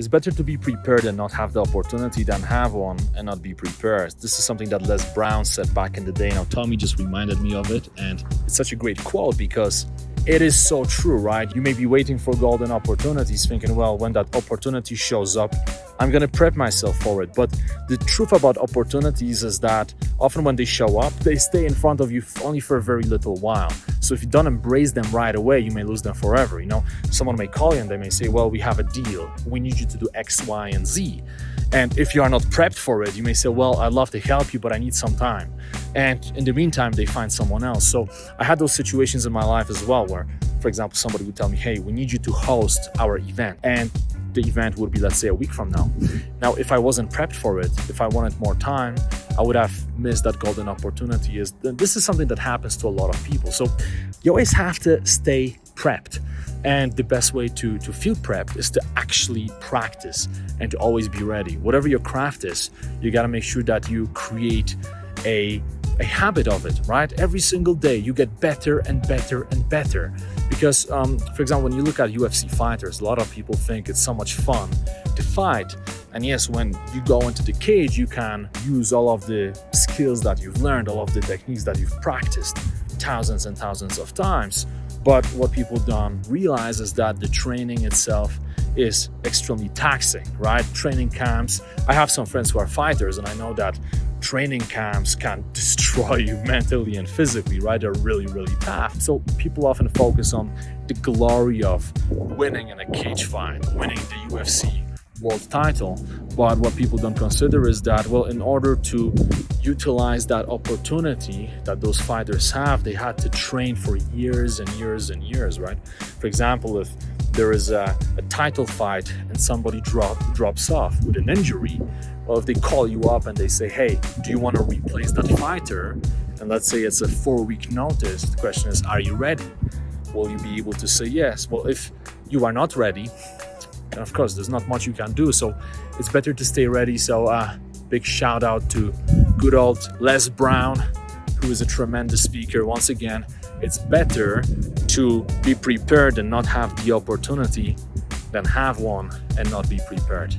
It's better to be prepared and not have the opportunity than have one and not be prepared. This is something that Les Brown said back in the day. Now, Tommy just reminded me of it, and it's such a great quote because it is so true, right? You may be waiting for golden opportunities, thinking, well, when that opportunity shows up, I'm going to prep myself for it. But the truth about opportunities is that often when they show up, they stay in front of you only for a very little while. So if you don't embrace them right away, you may lose them forever. You know, someone may call you and they may say, well, we have a deal. We need you to do X, Y, and Z. And if you are not prepped for it, you may say, well, I'd love to help you, but I need some time. And in the meantime, they find someone else. So I had those situations in my life as well where, for example, somebody would tell me, hey, we need you to host our event. And the event would be, let's say, a week from now. Now, if I wasn't prepped for it, if I wanted more time, I would have missed that golden opportunity. This is something that happens to a lot of people. So you always have to stay prepped. And the best way to feel prepped is to actually practice and to always be ready. Whatever your craft is, you got to make sure that you create a habit of it, right? Every single day you get better and better and better. Because, for example, when you look at UFC fighters, a lot of people think it's so much fun to fight. And yes, when you go into the cage, you can use all of the skills that you've learned, all of the techniques that you've practiced thousands and thousands of times. But what people don't realize is that the training itself is extremely taxing, right? Training camps. I have some friends who are fighters, and I know that training camps can destroy you mentally and physically, right? They're really, really tough. So people often focus on the glory of winning in a cage fight, winning the UFC world title. But what people don't consider is that, well, in order to utilize that opportunity that those fighters have, they had to train for years and years and years, right? For example, if there is a title fight and somebody drops off with an injury, well, if they call you up and they say, hey, do you want to replace that fighter? And let's say it's a 4-week notice. The question is, are you ready? Will you be able to say yes? Well, if you are not ready, then of course, there's not much you can do. So it's better to stay ready. So big shout out to good old Les Brown, who is a tremendous speaker. Once again, it's better to be prepared and not have the opportunity than have one and not be prepared.